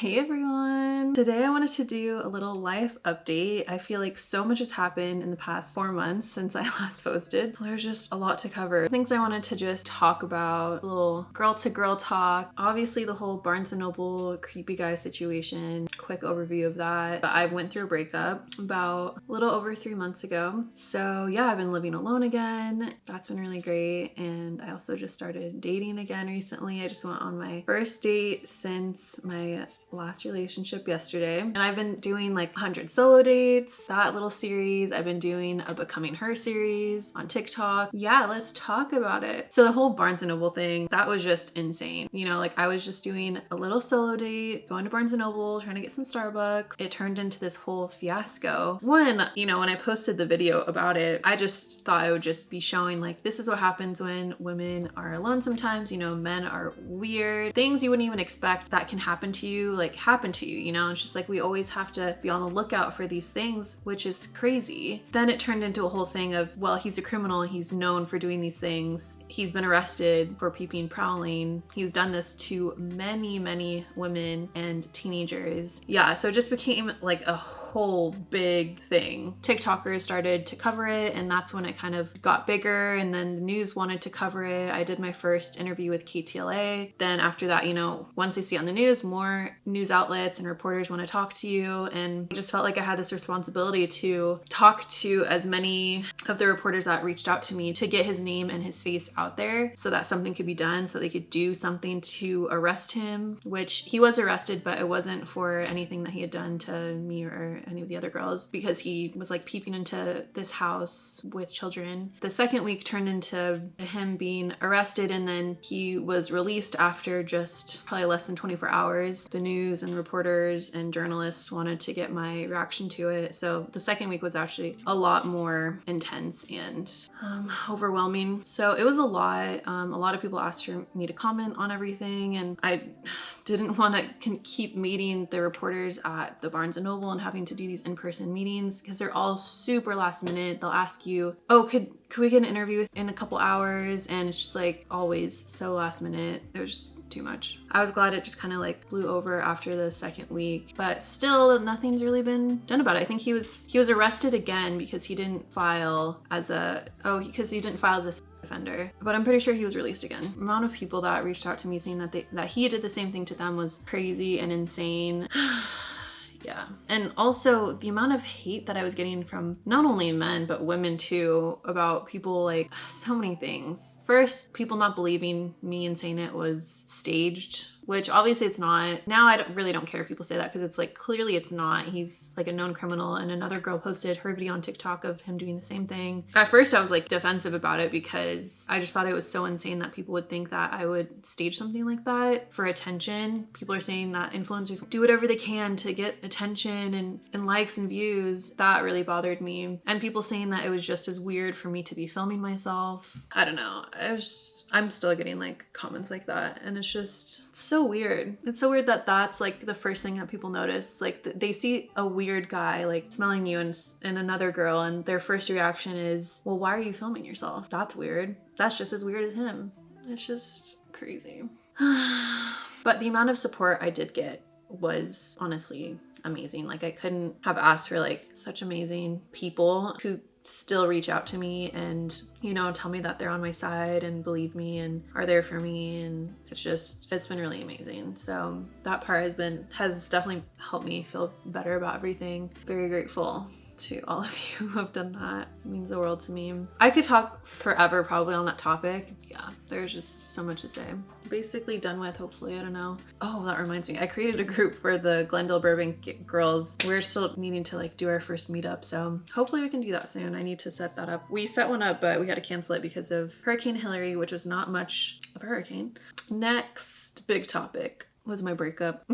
Hey everyone! Today I wanted to do a little life update. I feel like so much has happened in the past 4 months since I last posted. There's just a lot to cover. Things I wanted to just talk about, a little girl to girl talk. Obviously the whole Barnes & Noble creepy guy situation, quick overview of that. But I went through a breakup about a little over 3 months ago. So yeah, I've been living alone again. That's been really great. And I also just started dating again recently. I just went on my first date since my last relationship yesterday, and I've been doing like 100 solo dates, that little series. I've been doing a Becoming Her series on TikTok. Yeah, let's talk about it. So the whole Barnes & Noble thing, that was just insane. You know, like I was just doing a little solo date, going to Barnes & Noble, trying to get some Starbucks. It turned into this whole fiasco. When I posted the video about it, I just thought I would just be showing like, this is what happens when women are alone sometimes. Men are weird. Things you wouldn't even expect that can happen to you, like happen to you, It's just like we always have to be on the lookout for these things, which is crazy. Then it turned into a whole thing of, well, he's a criminal, he's known for doing these things, he's been arrested for peeping, prowling, he's done this to many women and teenagers. Yeah, so it just became like a whole big thing. TikTokers started to cover it, and that's when it kind of got bigger, and then the news wanted to cover it. I did my first interview with KTLA. Then after that, once they see it on the news, more news outlets and reporters want to talk to you, and I just felt like I had this responsibility to talk to as many of the reporters that reached out to me to get his name and his face out there so that something could be done, so they could do something to arrest him, which he was arrested, but it wasn't for anything that he had done to me or any of the other girls, because he was like peeping into this house with children. The second week turned into him being arrested, and then he was released after just probably less than 24 hours. The news and reporters and journalists wanted to get my reaction to it. So the second week was actually a lot more intense and overwhelming. So it was a lot. A lot of people asked for me to comment on everything, and I didn't want to keep meeting the reporters at the Barnes & Noble and having to do these in-person meetings because they're all super last minute. They'll ask you, oh, could we get an interview in a couple hours? And it's just like always so last minute. It was just too much. I was glad it just kind of like blew over after the second week, but still nothing's really been done about it. I think he was arrested again because he didn't file as a offender, but I'm pretty sure he was released again. The amount of people that reached out to me saying that he did the same thing to them was crazy and insane. Yeah. And also the amount of hate that I was getting from not only men, but women too, about people, like so many things. First, people not believing me and saying it was staged, which obviously it's not. Now I really don't care if people say that, because it's like clearly it's not. He's like a known criminal, and another girl posted her video on TikTok of him doing the same thing. At first I was like defensive about it because I just thought it was so insane that people would think that I would stage something like that for attention. People are saying that influencers do whatever they can to get attention and likes and views. That really bothered me. And people saying that it was just as weird for me to be filming myself. I don't know. I'm still getting like comments like that, and it's just so weird. It's so weird that that's like the first thing that people notice. Like they see a weird guy like smelling you and another girl, and their first reaction is, well, why are you filming yourself? That's weird. That's just as weird as him. It's just crazy. But the amount of support I did get was honestly amazing. Like I couldn't have asked for like such amazing people who still reach out to me and tell me that they're on my side and believe me and are there for me, and it's been really amazing. So that part has definitely helped me feel better about everything. Very grateful to all of you who have done that. It means the world to me. I could talk forever probably on that topic. Yeah, there's just so much to say. Basically done with, hopefully. I don't know. Oh, that reminds me. I created a group for the Glendale Burbank girls. We're still needing to like do our first meetup, so hopefully we can do that soon. I need to set that up. We set one up, but we had to cancel it because of Hurricane Hillary, which was not much of a hurricane. Next big topic was my breakup.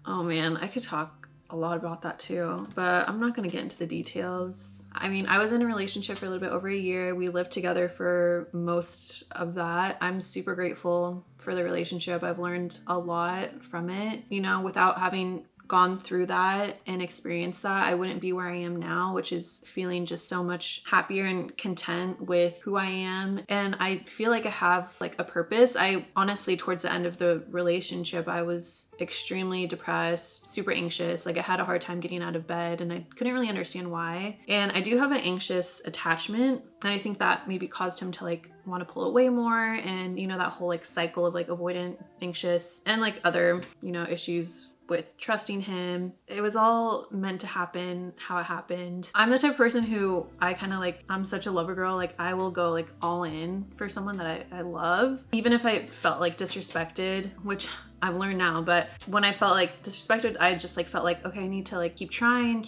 Oh man, I could talk a lot about that too, but I'm not gonna get into the details. I mean, I was in a relationship for a little bit over a year. We lived together for most of that. I'm super grateful for the relationship. I've learned a lot from it, without having gone through that and experienced that, I wouldn't be where I am now, which is feeling just so much happier and content with who I am. And I feel like I have like a purpose. I honestly, towards the end of the relationship, I was extremely depressed, super anxious. Like I had a hard time getting out of bed and I couldn't really understand why. And I do have an anxious attachment. And I think that maybe caused him to like want to pull away more. And, you know, that whole like cycle of like avoidant, anxious, and like other, you know, issues with trusting him. It was all meant to happen how it happened. I'm the type of person who I kind of like, I'm such a lover girl. Like I will go like all in for someone that I love. Even if I felt like disrespected, which I've learned now, but when I felt like disrespected, I just like felt like, okay, I need to like keep trying,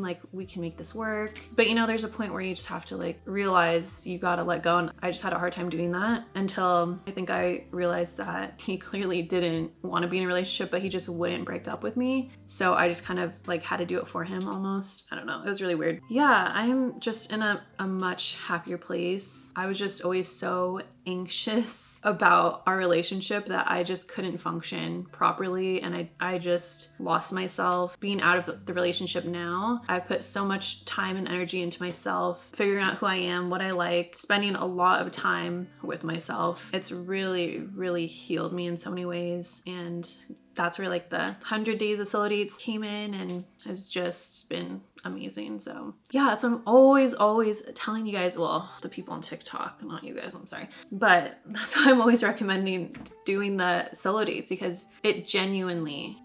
like we can make this work. But you know, there's a point where you just have to like realize you gotta let go. And I just had a hard time doing that until I think I realized that he clearly didn't want to be in a relationship, but he just wouldn't break up with me. So I just kind of like had to do it for him almost. I don't know. It was really weird. Yeah, I'm just in a much happier place. I was just always so anxious about our relationship that I just couldn't function properly, and I just lost myself. Being out of the relationship now, I put so much time and energy into myself, figuring out who I am, what I like, spending a lot of time with myself. It's really, really healed me in so many ways, and that's where like the 100 days of solo dates came in and has just been amazing. So yeah, that's what I'm always telling you guys. Well, the people on TikTok, not you guys, I'm sorry. But that's why I'm always recommending doing the solo dates, because it genuinely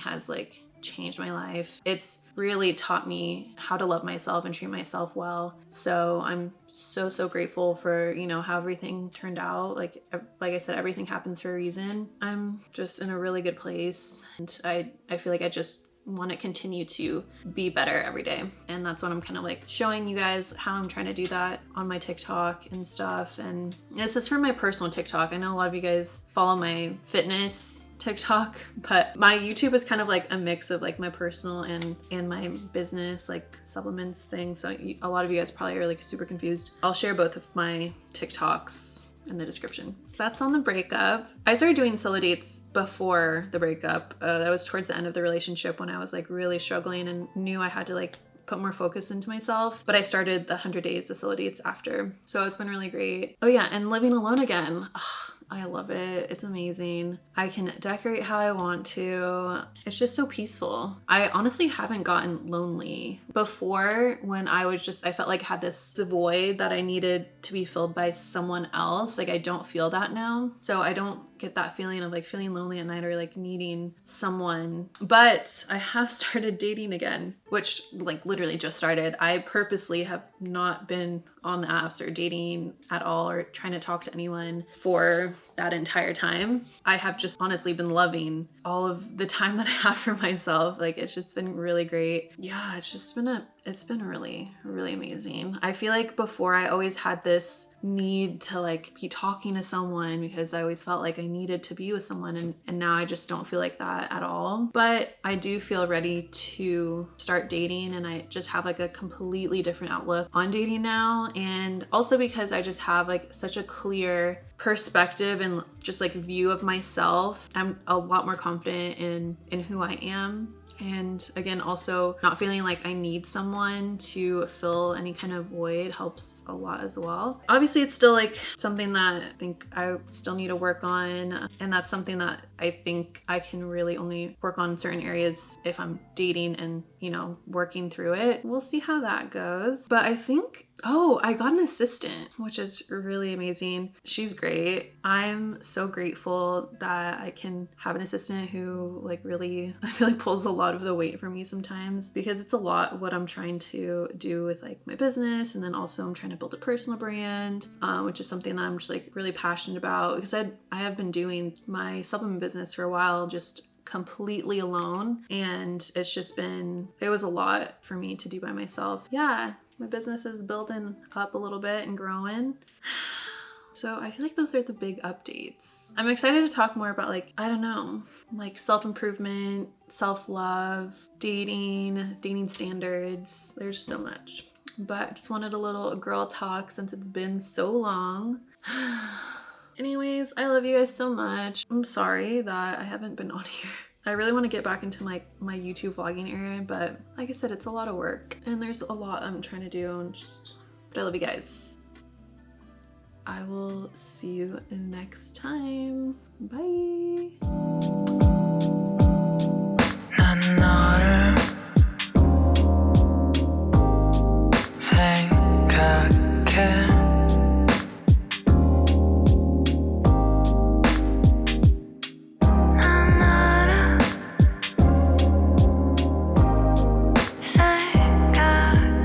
has like changed my life. It's really taught me how to love myself and treat myself well. So I'm so grateful for, you know, how everything turned out. Like I said, everything happens for a reason. I'm just in a really good place, and I feel like I just want to continue to be better every day. And that's what I'm kind of like showing you guys how I'm trying to do that on my TikTok and stuff. And this is for my personal TikTok. I know a lot of you guys follow my fitness TikTok, but my YouTube is kind of like a mix of like my personal and my business, like supplements thing. So a lot of you guys probably are like super confused. I'll share both of my TikToks in the description. That's on the breakup. I started doing solo dates before the breakup. That was towards the end of the relationship when I was like really struggling and knew I had to like put more focus into myself. But I started the 100 days of solo dates after. So it's been really great. Oh yeah, and living alone again. I love it. It's amazing. I can decorate how I want to. It's just so peaceful. I honestly haven't gotten lonely before. When I felt like I had this void that I needed to be filled by someone else. Like I don't feel that now. So I don't get that feeling of like feeling lonely at night or like needing someone. But I have started dating again, which like literally just started. I purposely have not been on the apps or dating at all or trying to talk to anyone for that entire time. I have just honestly been loving all of the time that I have for myself. Like it's just been really great. Yeah, it's been really, really amazing. I feel like before I always had this need to like be talking to someone because I always felt like I needed to be with someone, and now I just don't feel like that at all. But I do feel ready to start dating, and I just have like a completely different outlook on dating now. And also because I just have like such a clear perspective and just like view of myself. I'm a lot more confident in who I am. And again, also not feeling like I need someone to fill any kind of void helps a lot as well. Obviously, it's still like something that I think I still need to work on. And that's something that I think I can really only work on in certain areas if I'm dating and, you know, working through it. We'll see how that goes. But I think, oh, I got an assistant, which is really amazing. She's great. I'm so grateful that I can have an assistant who like really, I feel like pulls a lot of the weight for me sometimes, because it's a lot what I'm trying to do with like my business. And then also I'm trying to build a personal brand, which is something that I'm just like really passionate about, because I have been doing my supplement business for a while, just completely alone. And it was a lot for me to do by myself. Yeah, my business is building up a little bit and growing. So I feel like those are the big updates. I'm excited to talk more about like, I don't know, like self-improvement, self-love, dating standards. There's so much. But I just wanted a little girl talk since it's been so long. Anyways, I love you guys so much. I'm sorry that I haven't been on here I really want to get back into like my YouTube vlogging area, but like I said, it's a lot of work and there's a lot I'm trying to do and but I love you guys. I will see you next time. Bye. 난 너를 생각해